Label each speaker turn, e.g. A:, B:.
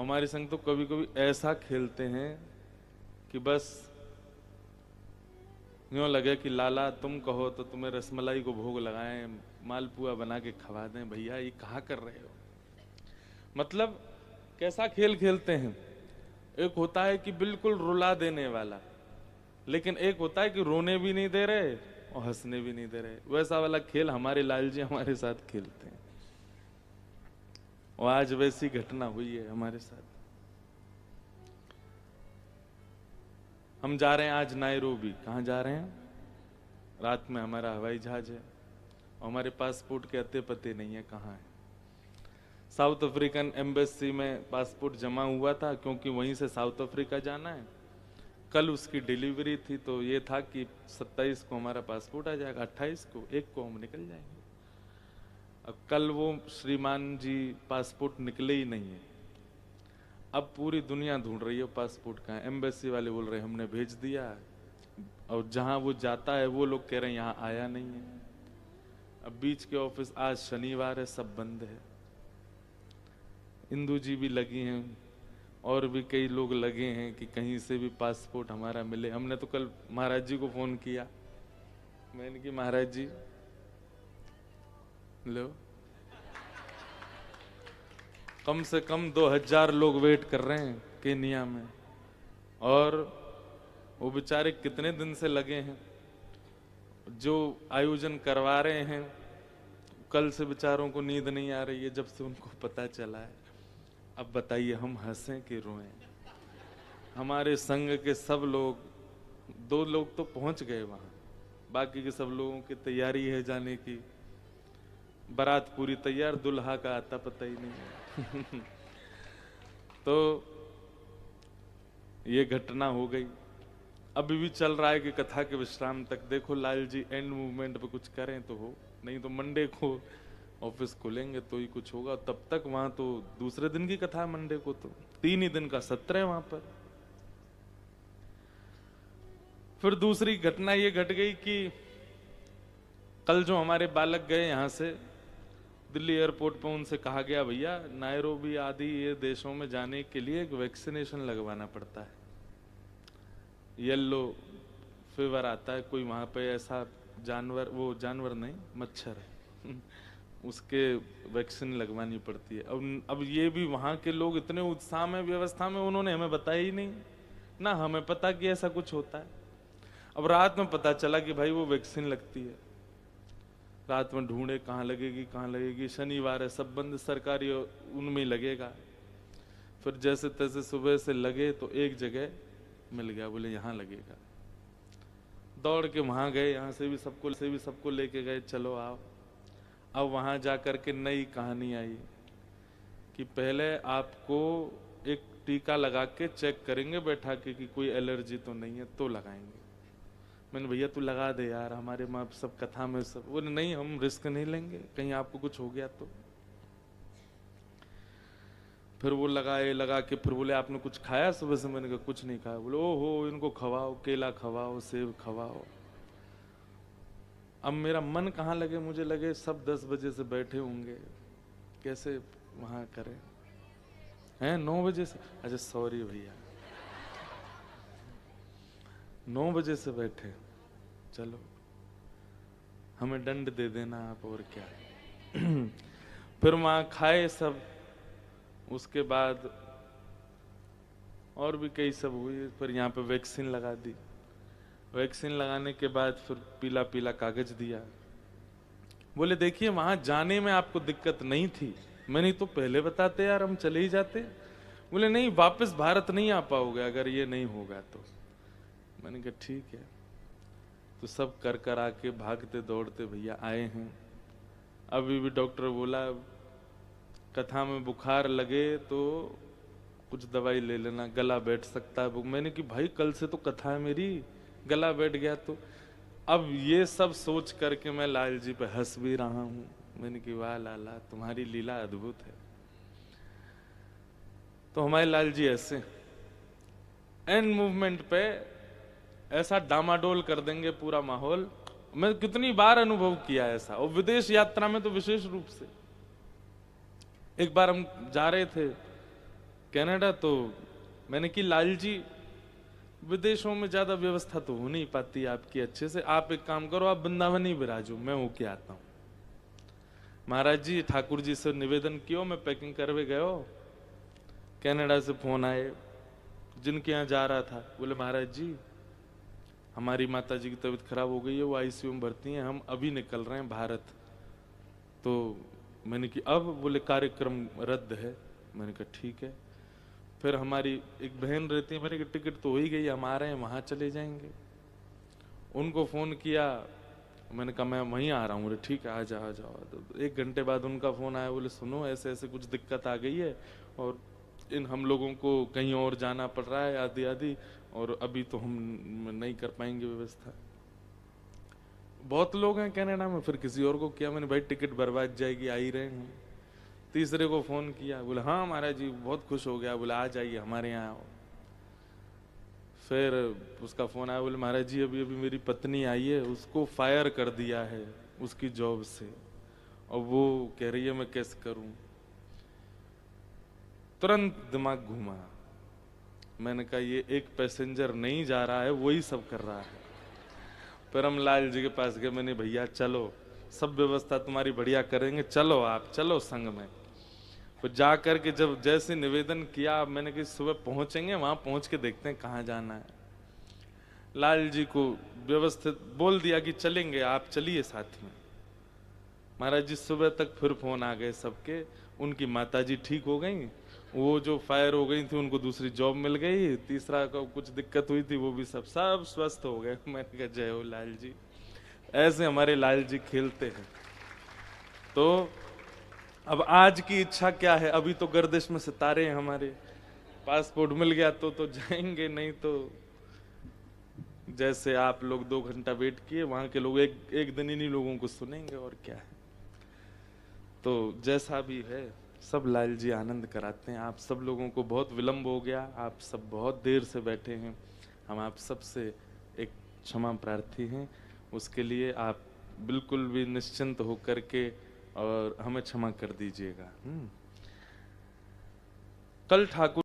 A: हमारे संग तो कभी कभी ऐसा खेलते हैं कि बस यूं लगे कि लाला तुम कहो तो तुम्हें रसमलाई को भोग लगाएं, मालपुआ बना के खवा दें। भैया ये कहाँ कर रहे हो? मतलब कैसा खेल खेलते हैं। एक होता है कि बिल्कुल रुला देने वाला, लेकिन एक होता है कि रोने भी नहीं दे रहे और हंसने भी नहीं दे रहे। वैसा वाला खेल हमारे लाल जी हमारे साथ खेलते हैं, और आज वैसी घटना हुई है हमारे साथ। हम जा रहे हैं आज नायरोबी। कहाँ जा रहे हैं? रात में हमारा हवाई जहाज है और हमारे पासपोर्ट के अते पते नहीं है कहाँ है। साउथ अफ्रीकन एम्बेसी में पासपोर्ट जमा हुआ था, क्योंकि वहीं से साउथ अफ्रीका जाना है। कल उसकी डिलीवरी थी, तो ये था कि 27 को हमारा पासपोर्ट आ जाएगा, 28 को 1 को हम निकल जाएंगे। अब कल वो श्रीमान जी पासपोर्ट निकले ही नहीं है। अब पूरी दुनिया ढूंढ रही है पासपोर्ट का। एम्बेसी वाले बोल रहे हैं हमने भेज दिया, और जहां वो जाता है वो लोग कह रहे हैं यहाँ आया नहीं है। अब बीच के ऑफिस, आज शनिवार है, सब बंद है। इंदू जी भी लगी हैं और भी कई लोग लगे हैं कि कहीं से भी पासपोर्ट हमारा मिले। हमने तो कल महाराज जी को फोन किया, मैंने कि महाराज जी लो, कम से कम 2000 लोग वेट कर रहे हैं केनिया में, और वो बेचारे कितने दिन से लगे हैं। जो आयोजन करवा रहे हैं, कल से बेचारों को नींद नहीं आ रही है जब से उनको पता चला है। अब बताइए हम हंसें कि रोएं? हमारे संघ के सब लोग, 2 लोग तो पहुंच गए वहां, बाकी के सब लोगों की तैयारी है जाने की। बारात पूरी तैयार, दुल्हा का आता पता ही नहीं है। तो ये घटना हो गई। अभी भी चल रहा है कि कथा के विश्राम तक देखो लाल जी एंड मूवमेंट पे कुछ करें तो हो, नहीं तो मंडे को ऑफिस खोलेंगे तो ही कुछ होगा। तब तक वहां तो दूसरे दिन की कथा है, मंडे को तो 3 ही दिन का सत्र है वहां पर। फिर दूसरी घटना ये घट गई कि कल जो हमारे बालक गए यहां से दिल्ली एयरपोर्ट पर, उनसे कहा गया भैया नायरोबी आदि ये देशों में जाने के लिए एक वैक्सीनेशन लगवाना पड़ता है। येलो फीवर आता है, कोई वहां पे ऐसा जानवर, वो जानवर नहीं मच्छर है, उसके वैक्सीन लगवानी पड़ती है। अब ये भी वहां के लोग इतने उत्साह में, व्यवस्था में, उन्होंने हमें बताया ही नहीं ना, हमें पता कि ऐसा कुछ होता है। अब रात में पता चला कि भाई वो वैक्सीन लगती है। रात में ढूंढे कहाँ लगेगी कहाँ लगेगी, शनिवार है सब बंद, सरकारी उनमें ही लगेगा। फिर जैसे तैसे सुबह से लगे तो एक जगह मिल गया, बोले यहाँ लगेगा। दौड़ के वहां गए, यहाँ से भी सबको लेके गए, चलो आओ। अब वहां जाकर के नई कहानी आई कि पहले आपको एक टीका लगा के चेक करेंगे बैठा के कि कोई एलर्जी तो नहीं है, तो लगाएंगे। मैंने भैया तू लगा दे यार, हमारे माँ सब कथा में सब, बोले नहीं हम रिस्क नहीं लेंगे, कहीं आपको कुछ हो गया तो। फिर वो लगा के फिर बोले आपने कुछ खाया सुबह से? मैंने कहा कुछ नहीं खाया। बोले ओहो इनको खवाओ, केला खवाओ, सेब खवाओ। अब मेरा मन कहाँ लगे, मुझे लगे सब 10 बजे से बैठे होंगे, कैसे वहां करें हैं 9 बजे से। अच्छा सॉरी भैया, 9 बजे से बैठे, चलो हमें दंड दे देना आप, और क्या। फिर वहां खाए सब, उसके बाद और भी कई सब हुई। फिर यहाँ पे वैक्सीन लगा दी। वैक्सीन लगाने के बाद फिर पीला पीला कागज दिया। बोले देखिए वहां जाने में आपको दिक्कत नहीं थी, मैंने तो पहले बताते यार, हम चले ही जाते। बोले नहीं वापस भारत नहीं आ पाओगे अगर ये नहीं होगा तो। मैंने कहा ठीक है। तो सब कर आके भागते दौड़ते भैया आए हैं। अभी भी डॉक्टर बोला कथा में बुखार लगे तो कुछ दवाई ले लेना, गला बैठ सकता है। मैंने कि भाई कल से तो कथा है मेरी, गला बैठ गया तो। अब ये सब सोच करके मैं लाल जी पे हंस भी रहा हूं। मैंने कि वाह लाला तुम्हारी लीला अद्भुत है। तो हमारे लाल जी ऐसे एंड मूवमेंट पे ऐसा डामाडोल कर देंगे पूरा माहौल। मैं कितनी बार अनुभव किया ऐसा, और विदेश यात्रा में तो विशेष रूप से। एक बार हम जा रहे थे कनाडा तो मैंने कि लाल जी विदेशों में ज्यादा व्यवस्था तो हो नहीं पाती आपकी अच्छे से, आप एक काम करो, आप वृंदावन ही विराजो, मैं होके आता हूँ। महाराज जी ठाकुर जी से निवेदन किया, मैं पैकिंग करवे गयो, कनाडा से फोन आए जिनके यहाँ जा रहा था, बोले महाराज जी हमारी माता जी की तबीयत खराब हो गई है, वो आईसीयू में भर्ती हैं, हम अभी निकल रहे हैं भारत। तो मैंने कि अब, बोले कार्यक्रम रद्द है। मैंने कहा ठीक है। फिर हमारी एक बहन रहती है, मैंने कहा टिकट तो हो ही गई, हम आ रहे हैं, वहां चले जाएंगे। उनको फोन किया, मैंने कहा मैं वहीं आ रहा हूँ। बोले ठीक है आ जाओ आ जाओ। तो 1 घंटे बाद उनका फोन आया, बोले सुनो ऐसे ऐसे कुछ दिक्कत आ गई है और इन हम लोगों को कहीं और जाना पड़ रहा है आदि आदि, और अभी तो हम नहीं कर पाएंगे व्यवस्था। बहुत लोग हैं कनाडा में, फिर किसी और को किया मैंने, भाई टिकट बर्बाद जाएगी, आ ही रहे हैं। तीसरे को फोन किया, बोले हाँ महाराज जी बहुत खुश हो गया, बोले आ जाइए हमारे यहाँ आओ। फिर उसका फोन आया, बोले महाराज जी अभी अभी मेरी पत्नी आई है, उसको फायर कर दिया है उसकी जॉब से, और वो कह रही है मैं कैसे करूं। तुरंत दिमाग घूमा। मैंने कहा ये एक पैसेंजर नहीं जा रहा है, वही सब कर रहा है। फिर हम लाल जी के पास गए, मैंने भैया चलो सब व्यवस्था तुम्हारी बढ़िया करेंगे, चलो आप चलो संग में। तो जा करके जब जैसे निवेदन किया, मैंने कहा सुबह पहुंचेंगे, वहां पहुंच के देखते हैं कहाँ जाना है। लाल जी को व्यवस्थित बोल दिया कि चलेंगे, आप चलिए साथ में। महाराज जी सुबह तक फिर फोन आ गए सबके, उनकी माताजी ठीक हो गई, वो जो फायर हो गई थी उनको दूसरी जॉब मिल गई, तीसरा को कुछ दिक्कत हुई थी वो भी सब स्वस्थ हो गए। मैंने कहा जय हो लाल जी, ऐसे हमारे लाल जी खेलते हैं। तो अब आज की इच्छा क्या है, अभी तो गर्दिश में सितारे हैं हमारे, पासपोर्ट मिल गया तो जाएंगे, नहीं तो जैसे आप लोग 2 घंटा वेट किए, वहां के लोग एक दिन इन्हीं लोगों को सुनेंगे, और क्या है। तो जैसा भी है सब लाल जी आनंद कराते हैं। आप सब लोगों को बहुत विलंब हो गया, आप सब बहुत देर से बैठे हैं, हम आप सबसे एक क्षमा प्रार्थी हैं, उसके लिए आप बिल्कुल भी निश्चिंत होकर के और हमें क्षमा कर दीजिएगा। कल ठाकुर